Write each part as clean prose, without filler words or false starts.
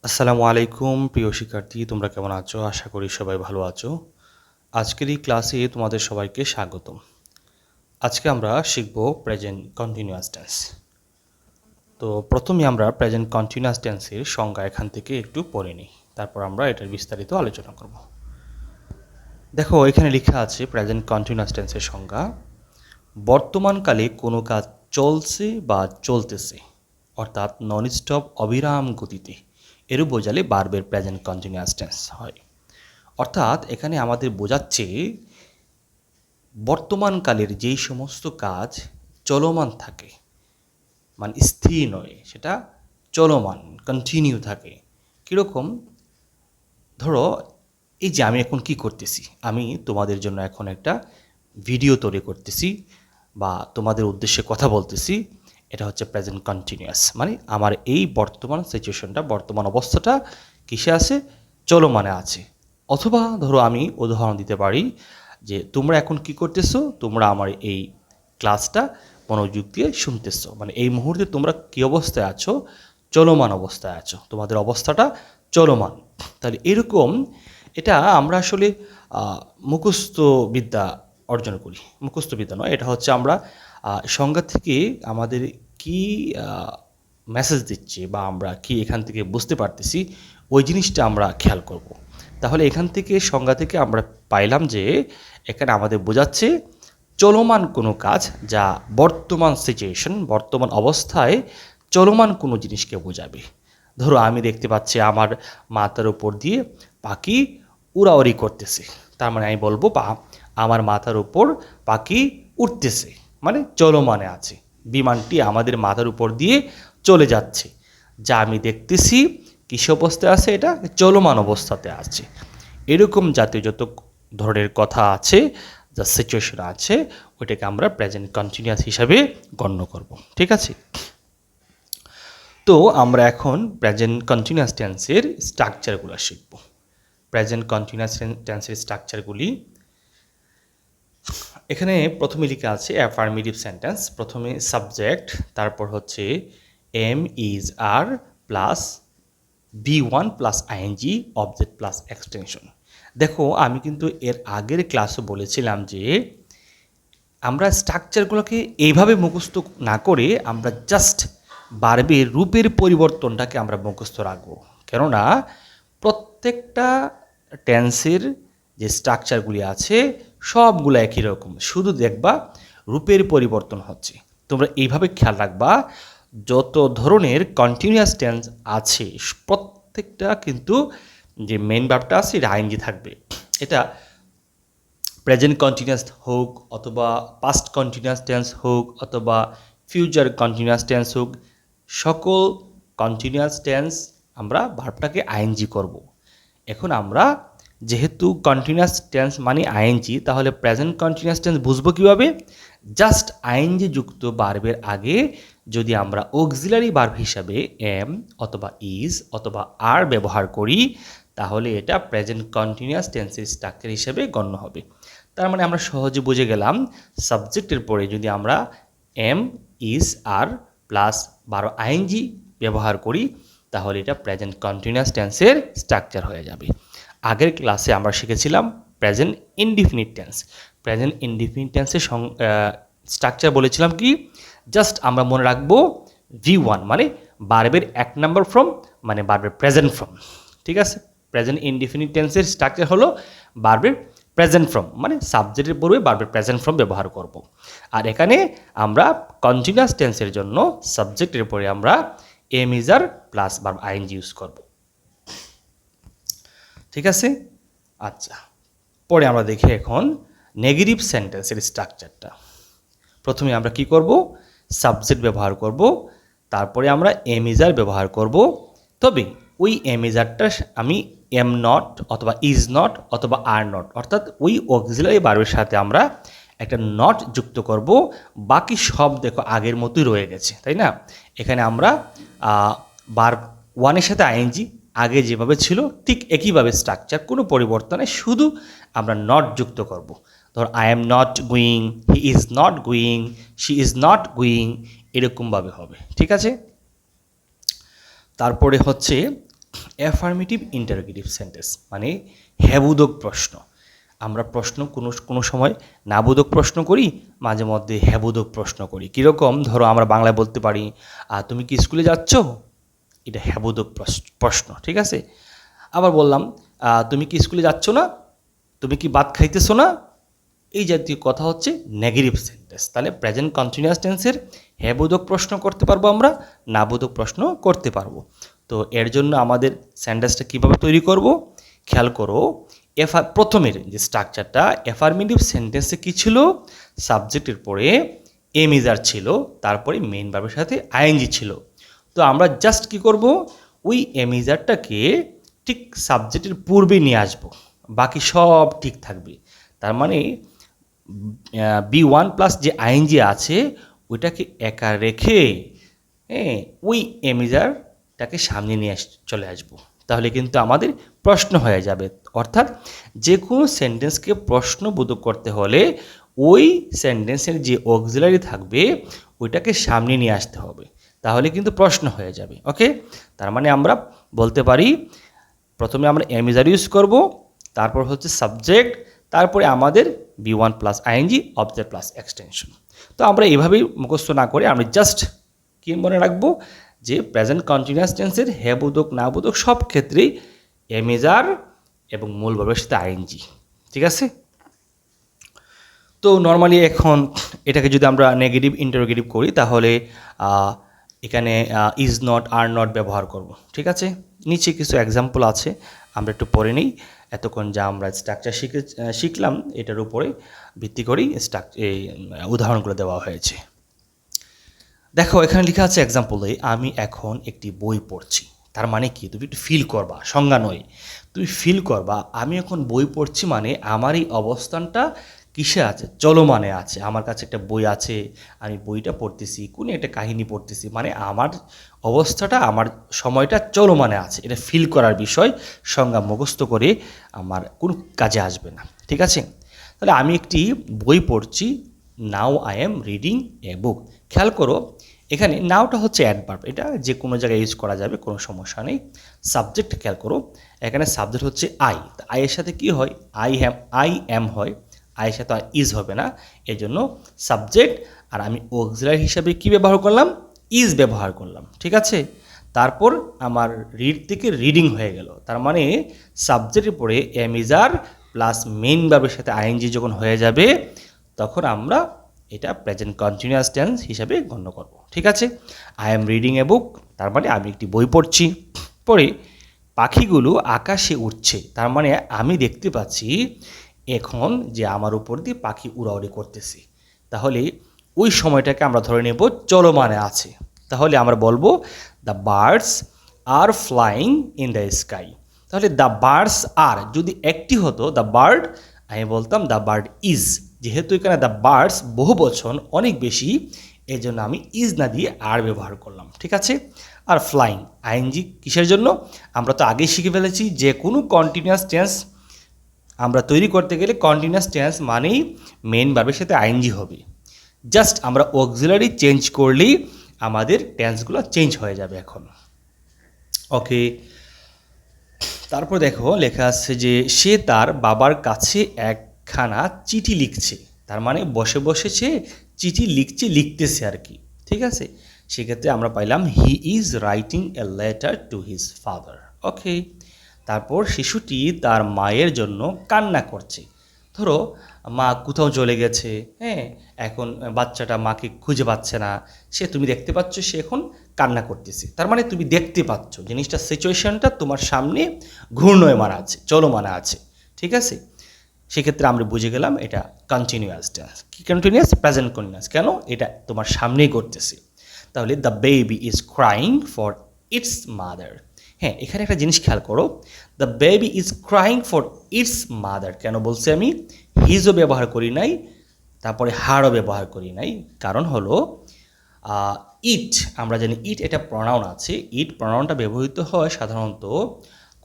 আসসালামু আলাইকুম প্রিয় শিক্ষার্থী, তোমরা কেমন আছো? আশা করি সবাই ভালো আছো। আজকের এই ক্লাসে তোমাদের সবাইকে স্বাগতম। আজকে আমরা শিখব প্রেজেন্ট কন্টিনিউয়াস টেন্স। তো প্রথমে আমরা প্রেজেন্ট কন্টিনিউয়াস টেন্সের সংজ্ঞা এখান থেকে একটু পড়ে নিই, তারপর আমরা এটার বিস্তারিত আলোচনা করব। দেখো, এখানে লেখা আছে প্রেজেন্ট কন্টিনিউয়াস টেন্সের সংজ্ঞা: বর্তমানকালে কোনো কাজ চলছে বা চলতেছে, অর্থাৎ নন স্টপ অবিরাম গতিতে, এরও বোঝালে ভার্বের প্রেজেন্ট কন্টিনিউয়াস টেন্স হয়। অর্থাৎ এখানে আমাদের বোঝাচ্ছে বর্তমানকালের যেই সমস্ত কাজ চলমান থাকে, মানে স্থির নয়, সেটা চলমান কন্টিনিউ থাকে। কীরকম? ধরো, এই যে আমি এখন কি করতেছি, আমি তোমাদের জন্য এখন একটা ভিডিও তৈরি করতেছি বা তোমাদের উদ্দেশ্যে কথা বলতেছি। এটা হচ্ছে প্রেজেন্ট কন্টিনিউয়াস, মানে আমার এই বর্তমান সিচুয়েশনটা, বর্তমান অবস্থাটা কিসে আছে? চলমানে আছে। অথবা ধরো আমি উদাহরণ দিতে পারি যে তোমরা এখন কি করতেছো, তোমরা আমার এই ক্লাসটা মনোযোগ দিয়ে শুনতেছো, মানে এই মুহূর্তে তোমরা কী অবস্থায় আছো? চলমান অবস্থায় আছো, তোমাদের অবস্থাটা চলমান। তাহলে এরকম এটা আমরা আসলে মুখস্থ বিদ্যা অর্জন করি। মুখস্থ বিদ্যা নয়, এটা হচ্ছে আমরা সংজ্ঞা থেকে আমাদের কি মেসেজ দিচ্ছে বা আমরা কি এখান থেকে বুঝতে পারতেছি, ওই জিনিসটা আমরা খেয়াল করব। তাহলে এখান থেকে সংজ্ঞা থেকে আমরা পাইলাম যে এখানে আমাদের বোঝাচ্ছে চলমান কোনো কাজ, যা বর্তমান সিচুয়েশন, বর্তমান অবস্থায় চলমান কোনো জিনিসকে বোঝাবে। ধরো আমি দেখতে পাচ্ছি আমার মাথার উপর দিয়ে পাখি উড়াউড়ি করতেছে, তার মানে আমি বলবো আমার মাথার উপর পাখি উঠতেছে, মানে চলমানে আছে। বিমানটি আমাদের মাথার উপর দিয়ে চলে যাচ্ছে, যা আমি দেখতেছি কিস অবস্থায় আছে? এটা চলমান অবস্থাতে আছে। এরকম জাতীয় যত ধরনের কথা আছে, যা সিচুয়েশন আছে, ওইটাকে আমরা প্রেজেন্ট কন্টিনিউয়াস হিসাবে গণ্য করব। ঠিক আছে? তো আমরা এখন প্রেজেন্ট কন্টিনিউয়াস টেন্সের স্ট্রাকচারগুলো শিখব। প্রেজেন্ট কন্টিনিউয়াস টেন্সের স্ট্রাকচারগুলি এখানে প্রথমে লেখা আছে অ্যাফার্মেটিভ সেন্টেন্স। প্রথমে সাবজেক্ট, তারপর হচ্ছে এম ইজ আর প্লাস বি1 plus ING, object plus extension. দেখো, আমি কিন্তু এর আগের ক্লাসও বলেছিলাম যে আমরা স্ট্রাকচারগুলোকে এইভাবে মুখস্থ না করে আমরা জাস্ট ভার্বের রূপের পরিবর্তনটাকে আমরা মুখস্থ রাখবো। কেননা প্রত্যেকটা টেন্সের যে স্ট্রাকচারগুলি আছে সবগুলো একই রকম, শুধু দেখবা রূপের পরিবর্তন হচ্ছে। তোমরা এইভাবে খেয়াল রাখবা, যত ধরনের কন্টিনিউয়াস টেন্স আছে প্রত্যেকটা কিন্তু যে মেইন ভার্বটা আছে এটা আইএনজি থাকবে। এটা প্রেজেন্ট কন্টিনিউয়াস হোক, অথবা পাস্ট কন্টিনিউয়াস টেন্স হোক, অথবা ফিউচার কন্টিনিউয়াস টেন্স হোক, সকল কন্টিনিউয়াস টেন্স আমরা ভার্বটাকে আইএনজি করব। এখন আমরা যেহেতু কন্টিনিউয়াস টেন্স মানে আইএনজি, তাহলে প্রেজেন্ট কন্টিনিউয়াস টেন্স বুঝবো কীভাবে? জাস্ট আইএনজি যুক্ত ভার্বের আগে যদি আমরা অক্সিলারি ভার্ব হিসাবে এম অথবা ইজ অথবা আর ব্যবহার করি, তাহলে এটা প্রেজেন্ট কন্টিনিউয়াস টেন্সের স্ট্রাকচার হিসেবে গণ্য হবে। তার মানে আমরা সহজে বুঝে গেলাম, সাবজেক্টের পরে যদি আমরা am is are plus ING ব্যবহার করি, তাহলে এটা প্রেজেন্ট কন্টিনিউয়াস টেন্সের স্ট্রাকচার হয়ে যাবে। আগের ক্লাসে আমরা শিখেছিলাম present indefinite tense. Present indefinite টেন্সের স্ট্রাকচার বলেছিলাম কি? জাস্ট আমরা মনে রাখবো V1 মানে ভার্বের 1 নম্বর ফর্ম, মানে ভার্বের প্রেজেন্ট ফর্ম। ঠিক আছে? প্রেজেন্ট ইনডিফিনিট টেন্সের স্ট্রাকচার হলো ভার্বের প্রেজেন্ট ফর্ম, মানে সাবজেক্টের পূর্বে ভার্বের প্রেজেন্ট ফর্ম ব্যবহার করব। আর এখানে আমরা কন্টিনিউয়াস টেন্সের জন্য সাবজেক্টের পরে আমরা am is are plus verb ING use করব। ঠিক আছে? আচ্ছা, পরে আমরা দেখি এখন নেগেটিভ সেন্টেন্সের স্ট্রাকচারটা। প্রথমে আমরা কি করব? সাবজেক্ট ব্যবহার করব, তারপরে আমরা এম ইজ আর ব্যবহার করব। তবে ওই এম ইজ আরটা আমি এম নট অথবা ইজ নট অথবা আর নট, অর্থাৎ ওই অক্সিলারি ভার্বের সাথে আমরা একটা নট যুক্ত করব। বাকি সব দেখো আগের মতোই রয়ে গেছে, তাই না? এখানে আমরা ভার্ব ওয়ানের সাথে আইএনজি আগে যেভাবে ছিল ঠিক একইভাবে স্ট্রাকচার, কোনো পরিবর্তনে, শুধু আমরা নট যুক্ত করব। ধর, I am not going, he is not going, she is not going, এরকমভাবে হবে। ঠিক আছে? তারপরে হচ্ছে অ্যাফার্মেটিভ ইন্টারোগেটিভ সেন্টেন্স মানে হ্যাবোধক প্রশ্ন। আমরা প্রশ্ন কোনো সময় নাবোধক প্রশ্ন করি, মাঝে মধ্যে হ্যাবোধক প্রশ্ন করি। কীরকম, ধরো আমরা বাংলায় বলতে পারি তুমি কি স্কুলে যাচ্ছ, এটা হ্যাবোধক প্রশ্ন, ঠিক আছে। আবার বললাম তুমি কি স্কুলে যাচ্ছ না, তুমি কি ভাত খাইতেছো না, এই জাতীয় কথা হচ্ছে নেগেটিভ সেন্টেন্স। তাহলে প্রেজেন্ট কন্টিনিউয়াস টেন্সের হ্যাবোধক প্রশ্ন করতে পারবো, আমরা নাবোধক প্রশ্ন করতে পারবো। তো এর জন্য আমাদের সেন্টেন্সটা কীভাবে তৈরি করব, খেয়াল করো। প্রথমের যে স্ট্রাকচারটা, অ্যাফার্মেটিভ সেন্টেন্সে কী ছিল, সাবজেক্টের পরে এম ইজ আর ছিল, তারপরে মেইন ভার্বের সাথে আইএনজি ছিল। তো আমরা জাস্ট কি করব, ওই এম ইজ আরটাকে ঠিক সাবজেক্টের পূর্বে নিয়ে আসব, বাকি সব ঠিক থাকবে। তার মানে B1 প্লাস যে আইএনজি আছে ওইটাকে একা রেখে ওই এম ইজ আরটাকে সামনে নিয়ে চলে আসবো, তাহলে কিন্তু আমাদের প্রশ্ন হয়ে যাবে। অর্থাৎ যে কোনো সেন্টেন্সকে প্রশ্নবোধক করতে হলে ওই সেন্টেন্সের যে অক্সিলারি থাকবে ওইটাকে সামনে নিয়ে আসতে হবে, তাহলে কিন্তু প্রশ্ন হয়ে যাবে। ওকে, তার মানে আমরা বলতে পারি প্রথমে আমরা এমিজার ইউজ করব, তারপর হচ্ছে সাবজেক্ট, তারপরে আমাদের B1 plus ING object plus extension. তো আমরা এভাবেই মুখস্থ না করে আমরা জাস্ট কি মনে রাখবো যে প্রেজেন্ট কন্টিনিউয়াস টেন্সের হ্যাবোধক নাবোধক সব ক্ষেত্রেই এমিজার এবং মূল ভার্বের সাথে আইএনজি, ঠিক আছে। তো নর্মালি এখন এটাকে যদি আমরা নেগেটিভ ইন্টারোগেটিভ করি তাহলে এখানে ইজ নট আর নট ব্যবহার করব, ঠিক আছে। নিচে কিছু এক্সাম্পল আছে, আমরা একটু পড়ে নিই। এতক্ষণ যা আমরা স্ট্রাকচার শিখলাম এটার উপরে ভিত্তি করেই এই উদাহরণগুলো দেওয়া হয়েছে। দেখো এখানে লেখা আছে এক্সাম্পলে, আমি এখন একটি বই পড়ছি। তার মানে কি, তুমি একটু ফিল করবা, সংজ্ঞা নয়, তুমি ফিল করবা আমি এখন বই পড়ছি মানে আমার এই অবস্থানটা কিসে আছে, চলমানে আছে। আমার কাছে একটা বই আছে, আমি বইটা পড়তেছি, কোনো একটা কাহিনী পড়তেছি, মানে আমার অবস্থাটা, আমার সময়টা চলমানে আছে, এটা ফিল করার বিষয়। সংজ্ঞা মুখস্থ করে আমার কোনো কাজে আসবে না, ঠিক আছে। তাহলে আমি একটি বই পড়ছি, now I am reading a বুক। খেয়াল করো এখানে নাওটা হচ্ছে অ্যাডভার্ব, এটা যে কোনো জায়গায় ইউজ করা যাবে, কোনো সমস্যা নেই। সাবজেক্ট খেয়াল করো, এখানে সাবজেক্ট হচ্ছে আই, আইয়ের সাথে কি হয়, আই অ্যাম হয়, আইয়ের সাথে ইজ হবে না, এর জন্য সাবজেক্ট। আর আমি অক্সিলারি হিসাবে কি ব্যবহার করলাম, ইজ ব্যবহার করলাম, ঠিক আছে। তারপর আমার রিড থেকে রিডিং হয়ে গেল, তার মানে সাবজেক্টের পরে am is are plus main ভার্বের সাথে আইএনজি যখন হয়ে যাবে তখন আমরা এটা প্রেজেন্ট কন্টিনিউয়াস টেন্স হিসাবে গণ্য করব, ঠিক আছে। আই এম রিডিং এ বুক, তার মানে আমি একটি বই পড়ছি। পরে পাখিগুলো আকাশে উঠছে, তার মানে আমি দেখতে পাচ্ছি এখন যে আমার উপর দিয়ে পাখি উড়াউড়ি করতেছে, তাহলে ওই সময়টাকে আমরা ধরে নেব চলমানে আছে। তাহলে আমরা বলবো the birds are flying in the sky. তাহলে দ্য বার্ডস আর যদি একটি হতো দ্য বার্ড, আমি বলতাম দ্য বার্ড ইজ। যেহেতু এখানে দ্য বার্ডস বহু বচন, অনেক বেশি, এই জন্য আমি ইজ না দিয়ে আর ব্যবহার করলাম, ঠিক আছে। আর ফ্লাইং আইএনজি কিসের জন্য, আমরা তো আগেই শিখে ফেলেছি যে কোনো কন্টিনিউয়াস টেন্স আমরা তৈরি করতে গেলে কন্টিনিউয়াস টেন্স মানেই মেইন ভার্বের সাথে আইএনজি হবে। জাস্ট আমরা অক্সিলারি চেঞ্জ করলেই আমাদের টেন্সগুলো চেঞ্জ হয়ে যাবে এখন। ওকে, তারপর দেখো লেখা আছে যে সে তার বাবার কাছে একখানা চিঠি লিখছে, তার মানে বসে বসে সে চিঠি লিখতেছে আর কি, ঠিক আছে। সেক্ষেত্রে আমরা পাইলাম he is writing a letter to his father. Okay, তারপর শিশুটি তার মায়ের জন্য কান্না করছে। ধরো মা কোথাও চলে গেছে, হ্যাঁ, এখন বাচ্চাটা মাকে খুঁজে পাচ্ছে না, তুমি দেখতে পাচ্ছ সে এখন কান্না করতেছে, তার মানে তুমি দেখতে পাচ্ছ জিনিসটা, সিচুয়েশনটা তোমার সামনে ঘূর্ণয়মান আছে, চলমান আছে, ঠিক আছে। সেক্ষেত্রে আমরা বুঝে গেলাম এটা কন্টিনিউয়াস টেন্স। কি কন্টিনিউয়াস, প্রেজেন্ট কন্টিনিউয়াস, কেন, এটা তোমার সামনেই করতেছে। তাহলে the baby is crying for its mother. হ্যাঁ, এখানে একটা জিনিস খেয়াল করো, the baby is crying for its mother, কেন বলছি আমি হিজও ব্যবহার করি নাই, তারপরে হারও ব্যবহার করি নাই, কারণ হলো ইট, আমরা জানি ইট এটা প্রনাউন আছে, ইট প্রনাউনটা ব্যবহৃত হয় সাধারণত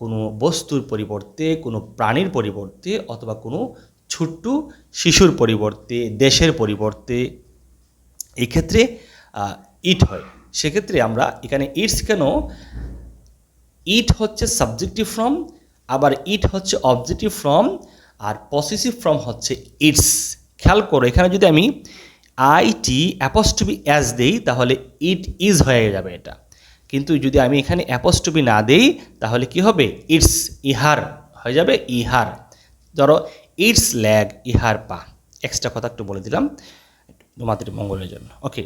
কোনো বস্তুর পরিবর্তে, কোনো প্রাণীর পরিবর্তে, অথবা কোনো ছোট্ট শিশুর পরিবর্তে, দেশের পরিবর্তে, এই ক্ষেত্রে ইট হয়। সেক্ষেত্রে আমরা এখানে ইটস কেন ইট হচ্ছে সাবজেক্টিভ ফর্ম, আবার ইট হচ্ছে অবজেক্টিভ ফর্ম, আর পসেসিভ ফর্ম হচ্ছে ইটস। খেয়াল করো, এখানে যদি আমি আইটি অ্যাপোস্ট্রফি অ্যাজ দেই তাহলে ইট ইজ হয়ে যাবে এটা, কিন্তু যদি আমি এখানে অ্যাপোস্ট্রফি না দেই তাহলে কি হবে, ইটস ইহার হয়ে যাবে, ইহার। ধরো ইটস ল্যাগ, ইহার পা। এক্সট্রা কথা একটু বলে দিলাম তোমাদের মঙ্গলের জন্য। ওকে,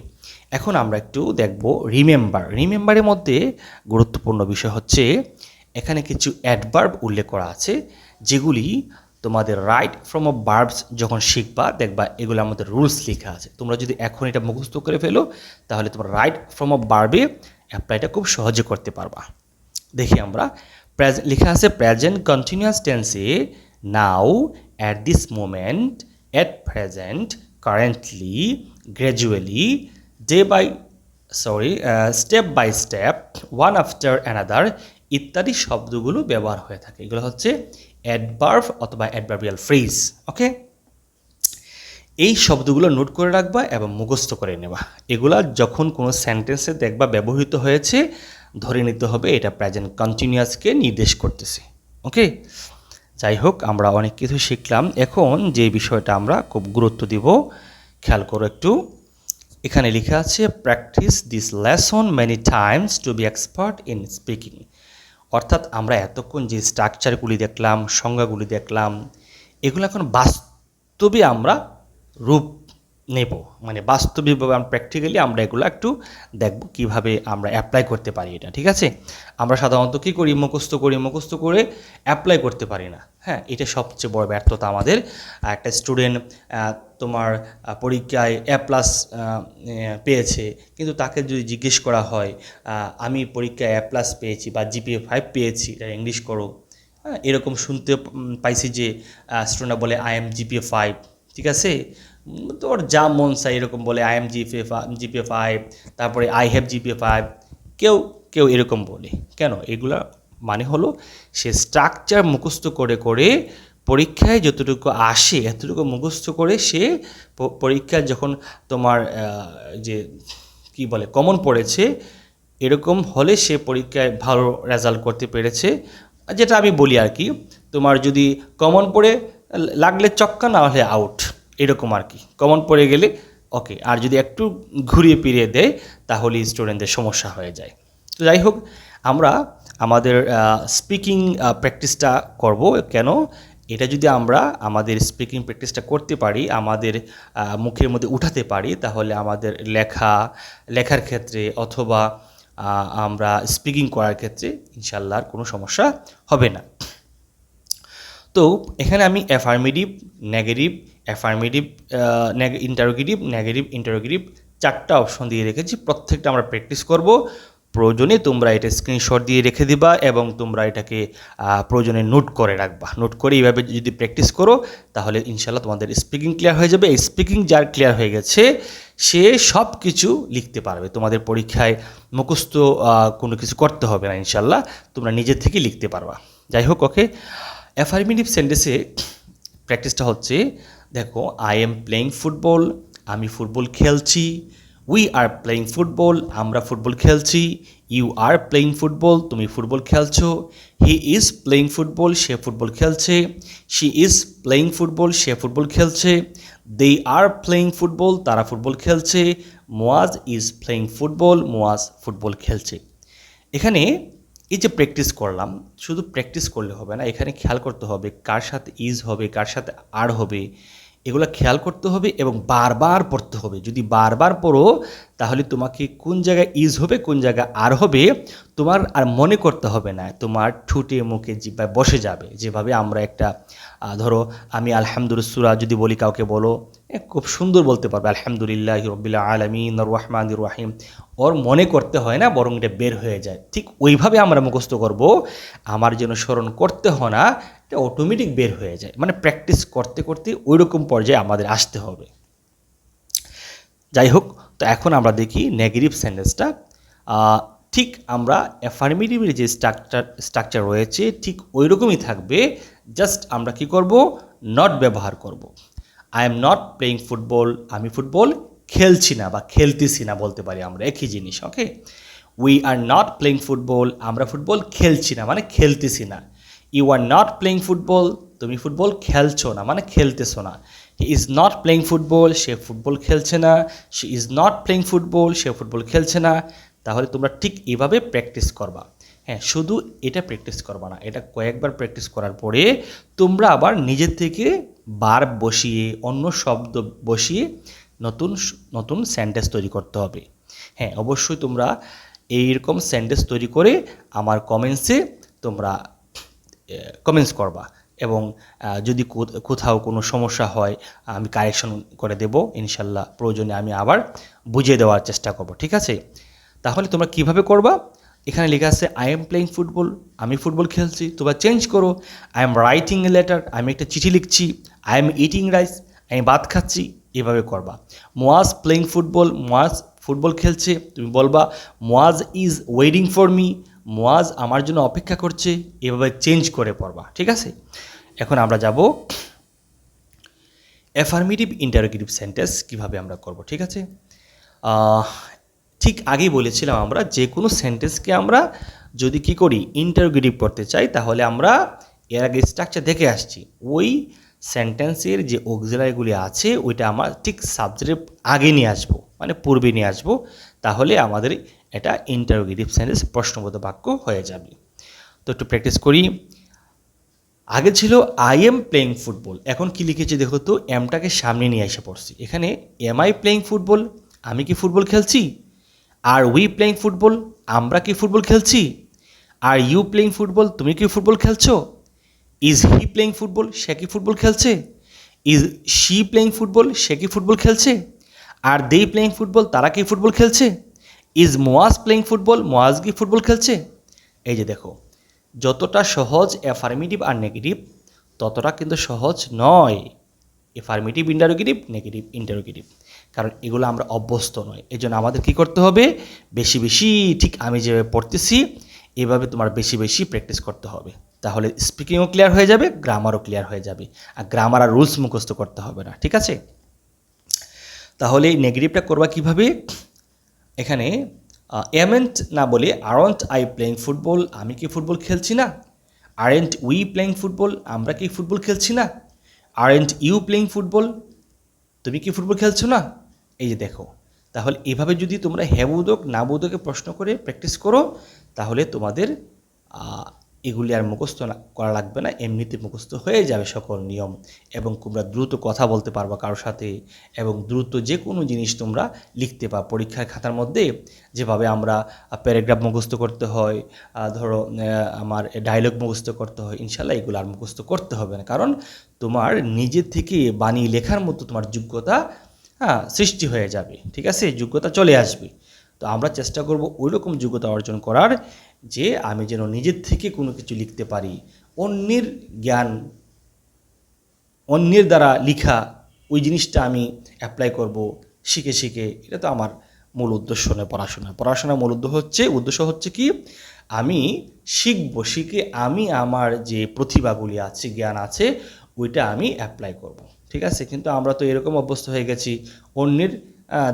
এখন আমরা একটু দেখব রিমেম্বার। রিমেম্বারের মধ্যে গুরুত্বপূর্ণ বিষয় হচ্ছে এখানে কিছু অ্যাডভার্ব উল্লেখ করা আছে, যেগুলি তোমাদের রাইট ফ্রম অফ ভার্বস যখন শিখবা দেখবা এগুলো আমাদের রুলস লেখা আছে। তোমরা যদি এখন এটা মুখস্থ করে ফেলো তাহলে তোমরা রাইট ফ্রম অফ ভার্বে অ্যাপ্লাইটা খুব সহজে করতে পারবা। দেখি আমরা, লেখা আছে প্রেজেন্ট কন্টিনিউয়াস টেন্সে now, at this moment, at present, currently, gradually, step by step, one after another ইত্যাদি শব্দগুলো ব্যবহার হয়ে থাকে। এগুলো হচ্ছে অ্যাডভার্ব অথবা অ্যাডভার্বিয়াল ফ্রেজ। ওকে, এই শব্দগুলো নোট করে রাখবা এবং মুখস্থ করে নেবা। এগুলা যখন কোনো সেন্টেন্সে দেখবা ব্যবহৃত হয়েছে ধরে নিতে হবে এটা প্রেজেন্ট কন্টিনিউয়াসকে নির্দেশ করতেছে। ওকে, যাই হোক আমরা অনেক কিছু শিখলাম। এখন যে বিষয়টা আমরা খুব গুরুত্ব দিব, খেয়াল করো একটু, এখানে লেখা আছে practice this lesson many times to be expert in speaking. অর্থাৎ আমরা এতক্ষণ যে স্ট্রাকচারগুলি দেখলাম, সংজ্ঞাগুলি দেখলাম, এগুলো এখন বাস্তবে আমরা রূপ নেব, মানে বাস্তবিকভাবে প্র্যাকটিক্যালি আমরা এগুলো একটু দেখব কিভাবে আমরা অ্যাপ্লাই করতে পারি এটা। ঠিক আছে, আমরা সাধারণত কী করি, মুখস্থ করে অ্যাপ্লাই করতে পারি না। হ্যাঁ, এটা সবচেয়ে বড় ব্যর্থতা আমাদের। একটা স্টুডেন্ট তোমার পরীক্ষায় A+ পেয়েছে, কিন্তু তাকে যদি জিজ্ঞেস করা হয় আমি পরীক্ষায় A+ পেয়েছি বা GPA 5 পেয়েছি, এটা ইংলিশ করো, হ্যাঁ, এরকম শুনতে পাইছি যে স্টুডেন্টরা বলে আই এম GPA 5। ঠিক আছে, তোর যা মন চাই এরকম বলে আই এম GPA 5, তারপরে আই হ্যাভ GPA 5, কেউ এরকম বলে। কেন? এগুলা মানে হলো সে স্ট্রাকচার মুখস্থ করে পরীক্ষায় যতটুকু আসে এতটুকু মুখস্থ করে সে পরীক্ষায় যখন তোমার যে কি বলে কমন পড়েছে এরকম হলে সে পরীক্ষায় ভালো রেজাল্ট করতে পেরেছে। যেটা আমি বলি আর কি, তোমার যদি কমন পড়ে লাগলে চক্কা, না হলে আউট, এরকম আর কি। কমন পড়ে গেলে ওকে, আর যদি একটু ঘুরিয়ে ফিরিয়ে দেয় তাহলে স্টুডেন্টদের সমস্যা হয়ে যায়। তো যাই হোক, আমরা আমাদের স্পিকিং প্র্যাকটিসটা করব। কেন? এটা যদি আমরা আমাদের স্পিকিং প্র্যাকটিসটা করতে পারি, আমাদের মুখের মধ্যে উঠাতে পারি, তাহলে আমাদের লেখার ক্ষেত্রে অথবা আমরা স্পিকিং করার ক্ষেত্রে ইনশাল্লাহ আর কোনো সমস্যা হবে না। তো এখানে আমি অ্যাফার্মেটিভ, নেগেটিভ, ইন্টারোগেটিভ 4টা অপশন দিয়ে রেখেছি। প্রত্যেকটা আমরা প্র্যাকটিস করব। প্রয়োজনে তোমরা এটা স্ক্রিনশট দিয়ে রেখে দিবা এবং তোমরা এটাকে প্রয়োজনে নোট করে রাখবা। নোট করে এইভাবে যদি প্র্যাকটিস করো তাহলে ইনশাল্লাহ তোমাদের স্পিকিং ক্লিয়ার হয়ে যাবে। এই স্পিকিং যার ক্লিয়ার হয়ে গেছে সে সব কিছু লিখতে পারবে। তোমাদের পরীক্ষায় মুখস্থ কোনো কিছু করতে হবে না, ইনশাল্লাহ তোমরা নিজের থেকে লিখতে পারবা। যাই হোক, ওকে, অ্যাফার্মেটিভ সেন্টেন্সে প্র্যাকটিসটা হচ্ছে, দেখো, আই এম প্লেয়িং ফুটবল, আমি ফুটবল খেলছি। উই আর প্লেয়িং ফুটবল, আমরা ফুটবল খেলছি। ইউ আর প্লেয়িং ফুটবল, তুমি ফুটবল খেলছো। হি ইজ প্লেয়িং ফুটবল, সে ফুটবল খেলছে। শি ইজ প্লেয়িং ফুটবল, সে ফুটবল খেলছে। দে আর প্লেয়িং ফুটবল, তারা ফুটবল খেলছে। Muaz is playing football, Muaz football খেলছে। এখানে এই যে প্র্যাকটিস করলাম, শুধু প্র্যাকটিস করলে হবে না, এখানে খেয়াল করতে হবে কার সাথে ইজ হবে, কার সাথে আর হবে, এগুলো খেয়াল করতে হবে এবং বারবার পড়তে হবে। যদি বারবার পড়ো তাহলে তোমাকে কোন জায়গায় ইজ হবে, কোন জায়গায় আর হবে তোমার আর মনে করতে হবে না, তোমার ঠোঁটে মুখে জিহ্বায় বসে যাবে। যেভাবে আমরা একটা ধরো আমি আলহামদুলিল্লাহ যদি বলি, কাউকে বলো, খুব সুন্দর বলতে পারবে আলহামদুলিল্লাহ রাব্বিল আলামিন আর রহমানির রহিম, ওর মনে করতে হয় না, বরং এটা বের হয়ে যায়। ঠিক ওইভাবে আমরা মুখস্থ করব, আমার যেন স্মরণ করতে হয় না, এটা অটোমেটিক বের হয়ে যায়। মানে প্র্যাকটিস করতে করতে ওই রকম পর্যায়ে আমাদের আসতে হবে। যাই হোক, তো এখন আমরা দেখি নেগেটিভ সেন্টেন্সটা। ঠিক আমরা অ্যাফার্মেটিভের যে স্ট্রাকচার রয়েছে ঠিক ওই রকমই থাকবে, জাস্ট আমরা কি করব, নট ব্যবহার করব। I am not playing football, আমি ফুটবল খেলছি না বা খেলতেছি না বলতে পারি আমরা, একই জিনিস। Okay, we are not playing football, আমরা ফুটবল খেলছি না মানে খেলতেছি না। You are not playing football, তুমি ফুটবল খেলছো না মানে খেলতেছো না। He is not playing football, সে ফুটবল খেলছে না। She is not playing football, সে ফুটবল খেলছে না। তাহলে তোমরা ঠিক এভাবে প্র্যাকটিস করবা। হ্যাঁ, শুধু এটা প্র্যাকটিস করবা না, এটা কয়েকবার প্র্যাকটিস করার পরে তোমরা আবার নিজের থেকে ভার্ব বসিয়ে অন্য শব্দ বসিয়ে নতুন নতুন সেন্টেন্স তৈরি করতে হবে। হ্যাঁ, অবশ্যই তোমরা এইরকম সেন্টেন্স তৈরি করে আমার কমেন্টসে তোমরা কমেন্টস করবা এবং যদি কোথাও কোনো সমস্যা হয় আমি কারেকশন করে দেব ইনশাল্লাহ। প্রয়োজনে আমি আবার বুঝিয়ে দেওয়ার চেষ্টা করব, ঠিক আছে? তাহলে তোমরা কিভাবে করবা? এখানে লেখা আছে আই এম প্লেইং ফুটবল, আমি ফুটবল খেলছি। তোমরা চেঞ্জ করো, I am writing a letter, আমি একটা চিঠি লিখছি। আই এম ইটিং রাইস, আমি ভাত খাচ্ছি। এভাবে করবা। Muaz playing football, Muaz football খেলছে। তুমি বলবা Muaz is waiting for me, Muaz আমার জন্য অপেক্ষা করছে। এভাবে চেঞ্জ করে পড়বা, ঠিক আছে? এখন আমরা যাব অ্যাফার্মেটিভ ইন্টারোগেটিভ সেন্টেন্স কীভাবে আমরা করব, ঠিক আছে? ঠিক আগেই বলেছিলাম আমরা যে কোনো সেন্টেন্সকে আমরা যদি কি করি ইন্টারোগেটিভ করতে চাই তাহলে আমরা এর আগে স্ট্রাকচার দেখে আসছি। ওই সেন্টেন্সের যে অক্সিলারিগুলি আছে ওইটা আমরা ঠিক সাবজেক্টের আগে নিয়ে আসবো, মানে পূর্বে নিয়ে আসবো। তাহলে আমাদের এটা ইন্টারোগেটিভ সেন্টেন্স প্রশ্নবোধক বাক্য হয়ে যাবে। তো একটু প্র্যাকটিস করি। আগে ছিল আই এম প্লেইং ফুটবল, এখন কি লিখেছি দেখো তো, এমটাকে সামনে নিয়ে এসে পড়ছি। এখানে এম আই প্লেইং ফুটবল, আমি কি ফুটবল খেলছি? আর উই প্লেইং ফুটবল, আমরা কি ফুটবল খেলছি? আর ইউ প্লেইং ফুটবল, তুমি কি ফুটবল খেলছো? ইজ হি প্লেইং ফুটবল, সে কি ফুটবল খেলছে? ইজ শি প্লেইং ফুটবল, সে কি ফুটবল খেলছে? আর দে প্লেইং ফুটবল, তারা কি ফুটবল খেলছে? Is Muaz playing football, Muaz কি ফুটবল খেলছে? এই যে দেখো, যতটা সহজ অ্যাফার্মেটিভ আর নেগেটিভ ততটা কিন্তু সহজ নয় এফার্মেটিভ ইন্টারোগেটিভ, নেগেটিভ ইন্টারোগেটিভ, কারণ এগুলো আমরা অভ্যস্ত নয়। এই জন্য আমাদের কী করতে হবে, বেশি বেশি ঠিক আমি যেভাবে পড়তেছি এভাবে তোমার বেশি বেশি প্র্যাকটিস করতে হবে। তাহলে স্পিকিংও ক্লিয়ার হয়ে যাবে, গ্রামারও ক্লিয়ার হয়ে যাবে। আর গ্রামার আর রুলস মুখস্থ করতে হবে না, ঠিক আছে? তাহলে এই নেগেটিভটা করবা কীভাবে? এখানে এমেন্ট না বলে আরন্ট আই প্লেইং ফুটবল, আমি কি ফুটবল খেলছি না? আরেন্ট উই প্লেইং ফুটবল, আমরা কি ফুটবল খেলছি না? আরেন্ট ইউ প্লেইং ফুটবল, তুমি কি ফুটবল খেলছো না? এই যে দেখো, তাহলে এভাবে যদি তোমরা হ্যাঁ বোধক না বোধকে প্রশ্ন করে প্র্যাকটিস করো তাহলে তোমাদের এগুলি আর মুখস্থ করা লাগবে না, এমনিতে মুখস্থ হয়ে যাবে সকল নিয়ম। এবং তোমরা দ্রুত কথা বলতে পারবা কারোর সাথে এবং দ্রুত যে কোনো জিনিস তোমরা লিখতে পারো। পরীক্ষার খাতার মধ্যে যেভাবে আমরা প্যারাগ্রাফ মুখস্থ করতে হয়, ধরো আমার ডায়লগ মুখস্থ করতে হয়, ইনশাল্লাহ এগুলো আর মুখস্থ করতে হবে না, কারণ তোমার নিজের থেকে বানিয়ে লেখার মতো তোমার যোগ্যতা সৃষ্টি হয়ে যাবে, ঠিক আছে? যোগ্যতা চলে আসবে। তো আমরা চেষ্টা করব ওই রকম যোগ্যতা অর্জন করার যে আমি যেন নিজের থেকে কোনো কিছু লিখতে পারি। অন্যের জ্ঞান, অন্যের দ্বারা লিখা ওই জিনিসটা আমি অ্যাপ্লাই করব শিখে শিখে। এটা তো আমার মূল উদ্দেশ্য নয় পড়াশোনার মূল উদ্দেশ্য হচ্ছে কি, আমি শিখব, শিখে আমি আমার যে প্রতিভাগুলি আছে, জ্ঞান আছে, ওইটা আমি অ্যাপ্লাই করব, ঠিক আছে? কিন্তু আমরা তো এরকম অভ্যস্ত হয়ে গেছি, অন্যের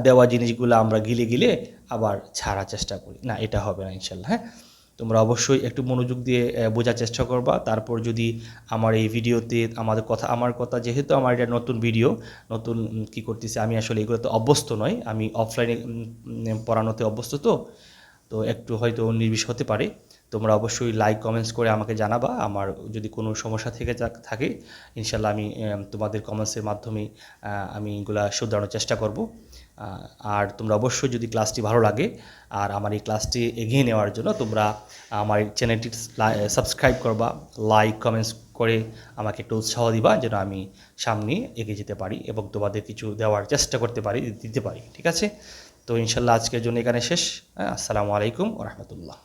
দেওয়া জিনিসগুলো আমরা গিলে গিলে আবার ছাড়ার চেষ্টা করি। না, এটা হবে না ইনশাল্লাহ। হ্যাঁ, তোমরা অবশ্যই একটু মনোযোগ দিয়ে বোঝার চেষ্টা করবা। তারপর যদি আমার এই ভিডিওতে আমার কথা যেহেতু আমার এটা নতুন ভিডিও, নতুন কি করতেছি আমি, আসলে এগুলোতে অভ্যস্ত নয়, আমি অফলাইনে পড়ানোতে অভ্যস্ত। তো একটু হয়তো নির্বিষ হতে পারে। তোমরা অবশ্যই লাইক কমেন্টস করে আমাকে জানাবা। আমার যদি কোনো সমস্যা থাকে ইনশাল্লাহ আমি তোমাদের কমেন্টসের মাধ্যমে আমি এগুলা শুধরানোর চেষ্টা করব। আর তোমরা অবশ্যই যদি ক্লাসটি ভালো লাগে আর আমার এই ক্লাসটি এগিয়ে নেওয়ার জন্য তোমরা আমার চ্যানেলটি সাবস্ক্রাইব করবা, লাইক কমেন্টস করে আমাকে একটু উৎসাহ দিবা যেন আমি সামনে এগিয়ে যেতে পারি এবং তোমাদের কিছু দেওয়ার চেষ্টা দিতে পারি, ঠিক আছে? তো ইনশাল্লাহ আজকের জন্য এখানে শেষ। আসসালামু আলাইকুম ওয়া রাহমাতুল্লাহ।